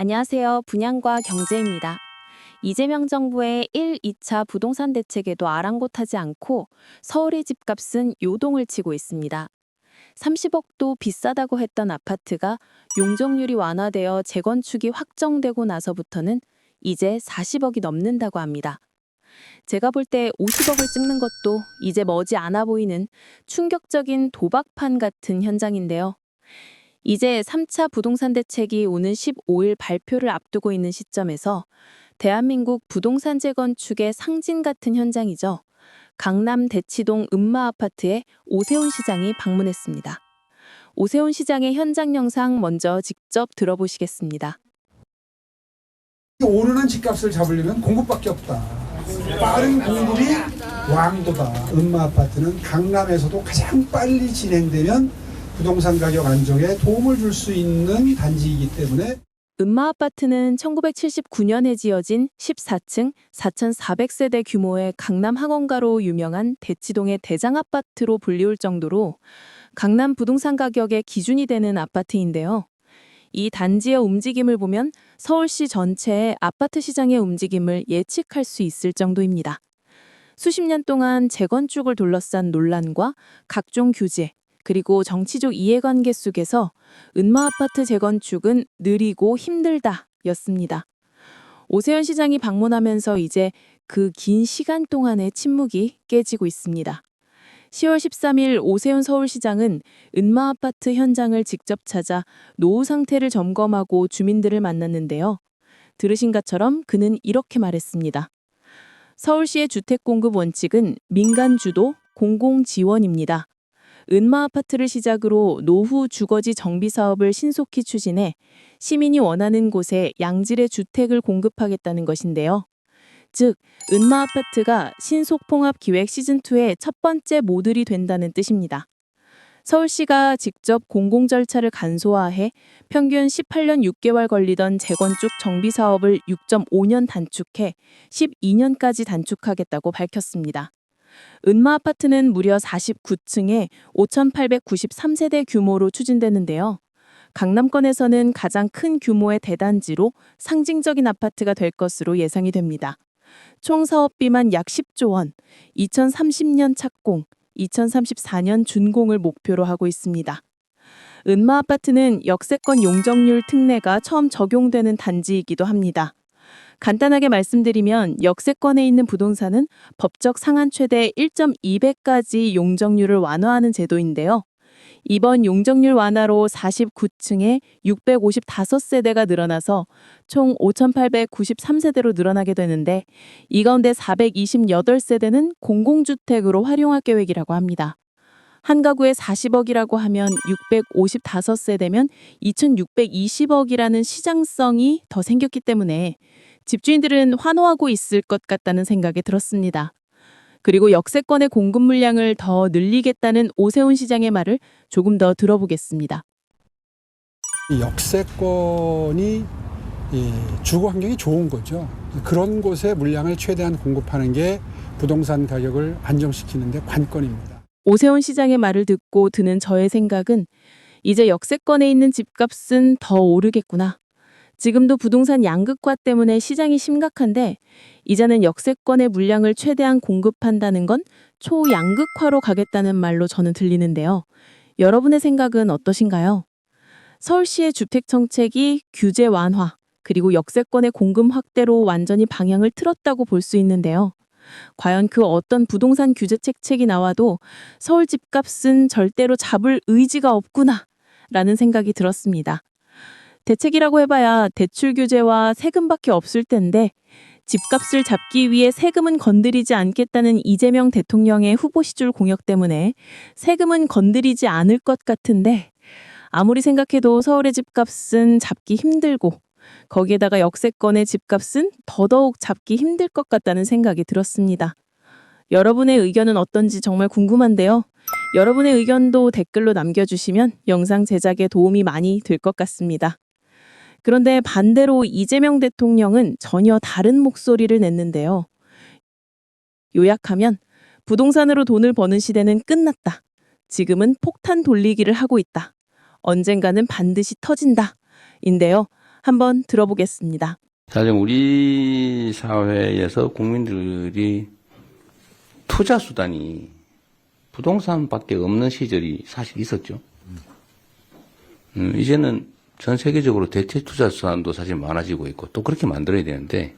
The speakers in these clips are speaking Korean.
안녕하세요. 분양과 경제입니다. 이재명 정부의 1, 2차 부동산 대책에도 아랑곳하지 않고 서울의 집값은 요동을 치고 있습니다. 30억도 비싸다고 했던 아파트가 용적률이 완화되어 재건축이 확정되고 나서부터는 이제 40억이 넘는다고 합니다. 제가 볼 때 50억을 찍는 것도 이제 머지 않아 보이는 충격적인 도박판 같은 현장인데요. 이제 3차 부동산 대책이 오는 15일 발표를 앞두고 있는 시점에서 대한민국 부동산 재건축의 상징 같은 현장이죠. 강남 대치동 음마아파트에 오세훈 시장이 방문했습니다. 오세훈 시장의 현장 영상 먼저 직접 들어보시겠습니다. 오르는 집값을 잡으려면 공급밖에 없다. 빠른 공급이 왕도다. 음마아파트는 강남에서도 가장 빨리 진행되면 부동산 가격 안정에 도움을 줄 수 있는 단지이기 때문에 음마아파트는 1979년에 지어진 14층 4,400세대 규모의 강남 학원가로 유명한 대치동의 대장아파트로 불리울 정도로 강남 부동산 가격의 기준이 되는 아파트인데요. 이 단지의 움직임을 보면 서울시 전체의 아파트 시장의 움직임을 예측할 수 있을 정도입니다. 수십 년 동안 재건축을 둘러싼 논란과 각종 규제, 그리고 정치적 이해관계 속에서 은마아파트 재건축은 느리고 힘들다 였습니다. 오세훈 시장이 방문하면서 이제 그 긴 시간 동안의 침묵이 깨지고 있습니다. 10월 13일 오세훈 서울시장은 은마아파트 현장을 직접 찾아 노후 상태를 점검하고 주민들을 만났는데요. 들으신 것처럼 그는 이렇게 말했습니다. 서울시의 주택 공급 원칙은 민간 주도, 공공 지원입니다. 은마아파트를 시작으로 노후 주거지 정비 사업을 신속히 추진해 시민이 원하는 곳에 양질의 주택을 공급하겠다는 것인데요. 즉, 은마아파트가 신속통합기획 시즌2의 첫 번째 모듈이 된다는 뜻입니다. 서울시가 직접 공공 절차를 간소화해 평균 18년 6개월 걸리던 재건축 정비 사업을 6.5년 단축해 12년까지 단축하겠다고 밝혔습니다. 은마아파트는 무려 49층에 5,893세대 규모로 추진되는데요. 강남권에서는 가장 큰 규모의 대단지로 상징적인 아파트가 될 것으로 예상이 됩니다. 총 사업비만 약 10조 원, 2030년 착공, 2034년 준공을 목표로 하고 있습니다. 은마아파트는 역세권 용적률 특례가 처음 적용되는 단지이기도 합니다. 간단하게 말씀드리면 역세권에 있는 부동산은 법적 상한 최대 1.2배까지 용적률을 완화하는 제도인데요. 이번 용적률 완화로 49층에 655세대가 늘어나서 총 5,893세대로 늘어나게 되는데 이 가운데 428세대는 공공주택으로 활용할 계획이라고 합니다. 한 가구에 40억이라고 하면 655세대면 2,620억이라는 시장성이 더 생겼기 때문에 집주인들은 환호하고 있을 것 같다는 생각이 들었습니다. 그리고 역세권의 공급 물량을 더 늘리겠다는 오세훈 시장의 말을 조금 더 들어보겠습니다. 이 역세권이 주거 환경이 좋은 거죠. 그런 곳에 물량을 최대한 공급하는 게 부동산 가격을 안정시키는 데 관건입니다. 오세훈 시장의 말을 듣고 드는 저의 생각은 이제 역세권에 있는 집값은 더 오르겠구나. 지금도 부동산 양극화 때문에 시장이 심각한데 이제는 역세권의 물량을 최대한 공급한다는 건 초양극화로 가겠다는 말로 저는 들리는데요. 여러분의 생각은 어떠신가요? 서울시의 주택 정책이 규제 완화, 그리고 역세권의 공급 확대로 완전히 방향을 틀었다고 볼 수 있는데요. 과연 그 어떤 부동산 규제 책이 나와도 서울 집값은 절대로 잡을 의지가 없구나 라는 생각이 들었습니다. 대책이라고 해봐야 대출 규제와 세금밖에 없을 텐데 집값을 잡기 위해 세금은 건드리지 않겠다는 이재명 대통령의 후보 시절 공약 때문에 세금은 건드리지 않을 것 같은데 아무리 생각해도 서울의 집값은 잡기 힘들고 거기에다가 역세권의 집값은 더더욱 잡기 힘들 것 같다는 생각이 들었습니다. 여러분의 의견은 어떤지 정말 궁금한데요. 여러분의 의견도 댓글로 남겨주시면 영상 제작에 도움이 많이 될 것 같습니다. 그런데 반대로 이재명 대통령은 전혀 다른 목소리를 냈는데요. 요약하면 부동산으로 돈을 버는 시대는 끝났다. 지금은 폭탄 돌리기를 하고 있다. 언젠가는 반드시 터진다. 인데요. 한번 들어보겠습니다. 사실 우리 사회에서 국민들이 투자 수단이 부동산밖에 없는 시절이 사실 있었죠. 이제는 전 세계적으로 대체 투자 수단도 사실 많아지고 있고 또 그렇게 만들어야 되는데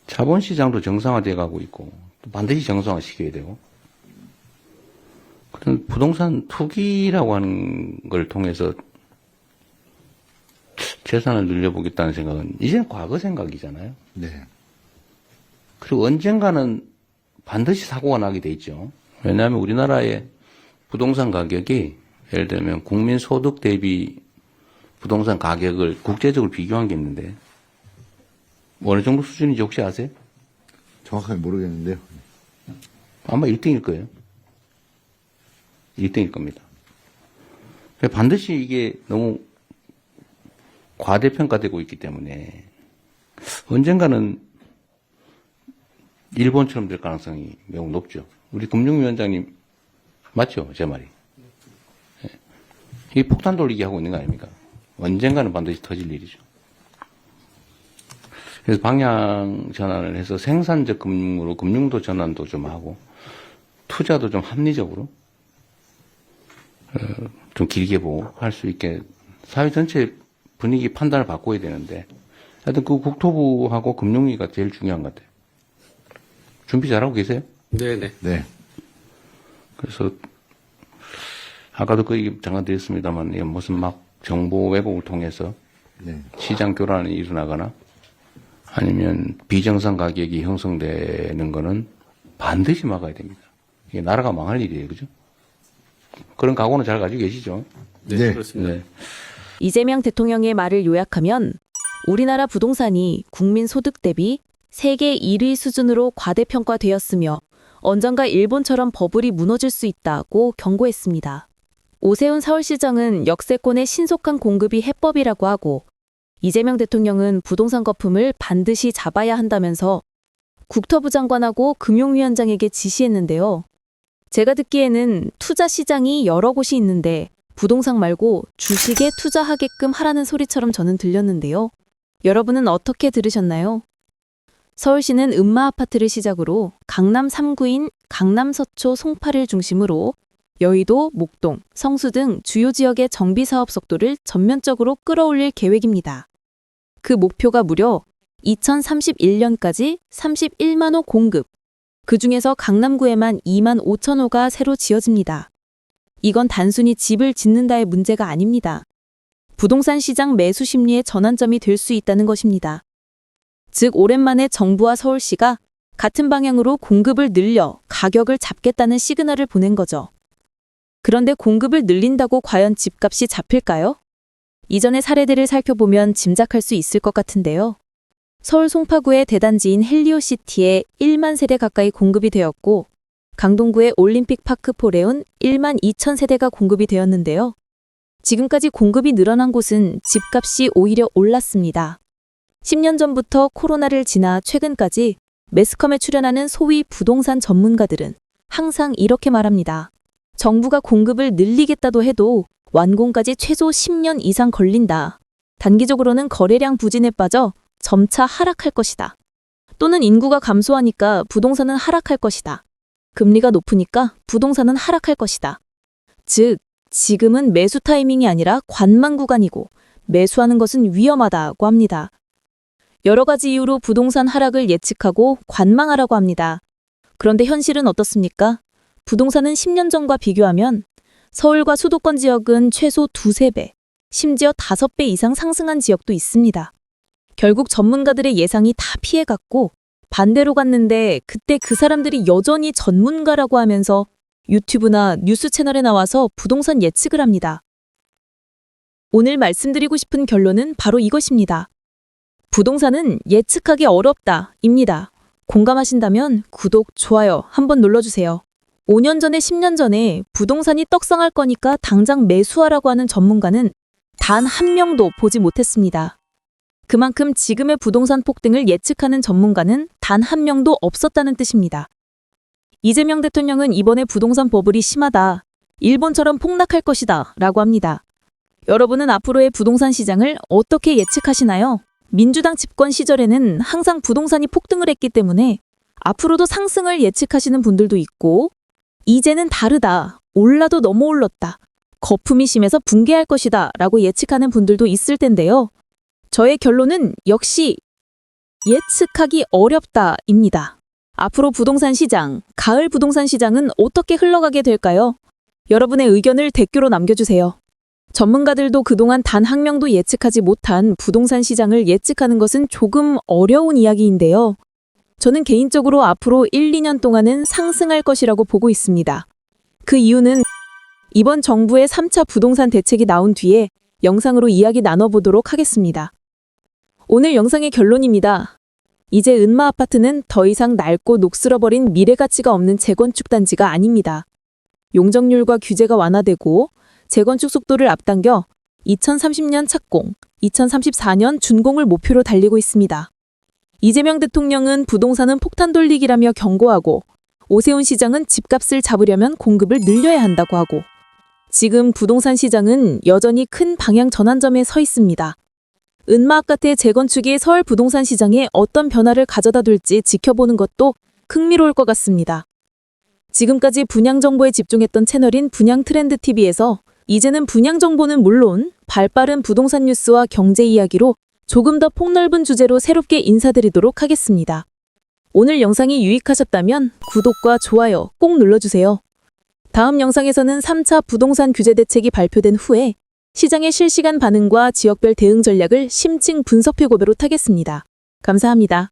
자본시장도 정상화돼 가고 있고 또 반드시 정상화시켜야 되고 그런 부동산 투기라고 하는 걸 통해서 재산을 늘려보겠다는 생각은 이제는 과거 생각이잖아요. 네. 그리고 언젠가는 반드시 사고가 나게 돼 있죠. 왜냐하면 우리나라의 부동산 가격이 예를 들면 국민 소득 대비 부동산 가격을 국제적으로 비교한 게 있는데 어느 정도 수준인지 혹시 아세요? 정확하게 모르겠는데요. 아마 1등일 거예요. 1등일 겁니다. 반드시 이게 너무 과대평가되고 있기 때문에 언젠가는 일본처럼 될 가능성이 매우 높죠. 우리 금융위원장님 맞죠? 제 말이. 이 폭탄 돌리기 하고 있는 거 아닙니까? 언젠가는 반드시 터질 일이죠. 그래서 방향 전환을 해서 생산적 금융으로 금융도 전환도 좀 하고 투자도 좀 합리적으로 좀 길게 보고 할 수 있게 사회 전체 분위기 판단을 바꿔야 되는데 하여튼 그 국토부하고 금융위가 제일 중요한 것 같아요. 준비 잘하고 계세요? 네네. 네. 그래서 아까도 그 얘기 잠깐 드렸습니다만 이게 무슨 막 정보 왜곡을 통해서 네. 시장 교란이 일어나거나 아니면 비정상 가격이 형성되는 거는 반드시 막아야 됩니다. 이게 나라가 망할 일이에요. 그죠? 그런 각오는 잘 가지고 계시죠? 네, 네. 그렇습니다. 네. 이재명 대통령의 말을 요약하면 우리나라 부동산이 국민 소득 대비 세계 1위 수준으로 과대평가되었으며 언젠가 일본처럼 버블이 무너질 수 있다고 경고했습니다. 오세훈 서울시장은 역세권의 신속한 공급이 해법이라고 하고 이재명 대통령은 부동산 거품을 반드시 잡아야 한다면서 국토부 장관하고 금융위원장에게 지시했는데요. 제가 듣기에는 투자 시장이 여러 곳이 있는데 부동산 말고 주식에 투자하게끔 하라는 소리처럼 저는 들렸는데요. 여러분은 어떻게 들으셨나요? 서울시는 음마 아파트를 시작으로 강남 3구인 강남 서초 송파를 중심으로 여의도, 목동, 성수 등 주요 지역의 정비사업 속도를 전면적으로 끌어올릴 계획입니다. 그 목표가 무려 2031년까지 31만 호 공급, 그중에서 강남구에만 2만 5천 호가 새로 지어집니다. 이건 단순히 집을 짓는다의 문제가 아닙니다. 부동산 시장 매수 심리의 전환점이 될 수 있다는 것입니다. 즉 오랜만에 정부와 서울시가 같은 방향으로 공급을 늘려 가격을 잡겠다는 시그널을 보낸 거죠. 그런데 공급을 늘린다고 과연 집값이 잡힐까요? 이전의 사례들을 살펴보면 짐작할 수 있을 것 같은데요. 서울 송파구의 대단지인 헬리오시티에 1만 세대 가까이 공급이 되었고 강동구의 올림픽파크 포레온 1만 2천 세대가 공급이 되었는데요. 지금까지 공급이 늘어난 곳은 집값이 오히려 올랐습니다. 10년 전부터 코로나를 지나 최근까지 매스컴에 출연하는 소위 부동산 전문가들은 항상 이렇게 말합니다. 정부가 공급을 늘리겠다도 해도 완공까지 최소 10년 이상 걸린다. 단기적으로는 거래량 부진에 빠져 점차 하락할 것이다. 또는 인구가 감소하니까 부동산은 하락할 것이다. 금리가 높으니까 부동산은 하락할 것이다. 즉, 지금은 매수 타이밍이 아니라 관망 구간이고 매수하는 것은 위험하다고 합니다. 여러 가지 이유로 부동산 하락을 예측하고 관망하라고 합니다. 그런데 현실은 어떻습니까? 부동산은 10년 전과 비교하면 서울과 수도권 지역은 최소 2~3배, 심지어 5배 이상 상승한 지역도 있습니다. 결국 전문가들의 예상이 다 피해갔고 반대로 갔는데 그때 그 사람들이 여전히 전문가라고 하면서 유튜브나 뉴스 채널에 나와서 부동산 예측을 합니다. 오늘 말씀드리고 싶은 결론은 바로 이것입니다. 부동산은 예측하기 어렵다입니다. 공감하신다면 구독, 좋아요 한번 눌러주세요. 5년 전에 10년 전에 부동산이 떡상할 거니까 당장 매수하라고 하는 전문가는 단 한 명도 보지 못했습니다. 그만큼 지금의 부동산 폭등을 예측하는 전문가는 단 한 명도 없었다는 뜻입니다. 이재명 대통령은 이번에 부동산 버블이 심하다, 일본처럼 폭락할 것이다 라고 합니다. 여러분은 앞으로의 부동산 시장을 어떻게 예측하시나요? 민주당 집권 시절에는 항상 부동산이 폭등을 했기 때문에 앞으로도 상승을 예측하시는 분들도 있고, 이제는 다르다, 올라도 너무 올랐다, 거품이 심해서 붕괴할 것이다 라고 예측하는 분들도 있을 텐데요. 저의 결론은 역시 예측하기 어렵다입니다. 앞으로 부동산 시장, 가을 부동산 시장은 어떻게 흘러가게 될까요? 여러분의 의견을 댓글로 남겨주세요. 전문가들도 그동안 단 한 명도 예측하지 못한 부동산 시장을 예측하는 것은 조금 어려운 이야기인데요. 저는 개인적으로 앞으로 1, 2년 동안은 상승할 것이라고 보고 있습니다. 그 이유는 이번 정부의 3차 부동산 대책이 나온 뒤에 영상으로 이야기 나눠보도록 하겠습니다. 오늘 영상의 결론입니다. 이제 은마 아파트는 더 이상 낡고 녹슬어버린 미래 가치가 없는 재건축 단지가 아닙니다. 용적률과 규제가 완화되고 재건축 속도를 앞당겨 2030년 착공, 2034년 준공을 목표로 달리고 있습니다. 이재명 대통령은 부동산은 폭탄 돌리기라며 경고하고, 오세훈 시장은 집값을 잡으려면 공급을 늘려야 한다고 하고, 지금 부동산 시장은 여전히 큰 방향 전환점에 서 있습니다. 은마 아파트의 재건축이 서울 부동산 시장에 어떤 변화를 가져다 둘지 지켜보는 것도 흥미로울 것 같습니다. 지금까지 분양 정보에 집중했던 채널인 분양트렌드TV에서 이제는 분양 정보는 물론 발빠른 부동산 뉴스와 경제 이야기로 조금 더 폭넓은 주제로 새롭게 인사드리도록 하겠습니다. 오늘 영상이 유익하셨다면 구독과 좋아요 꼭 눌러주세요. 다음 영상에서는 3차 부동산 규제 대책이 발표된 후에 시장의 실시간 반응과 지역별 대응 전략을 심층 분석 표고배로 타겠습니다. 감사합니다.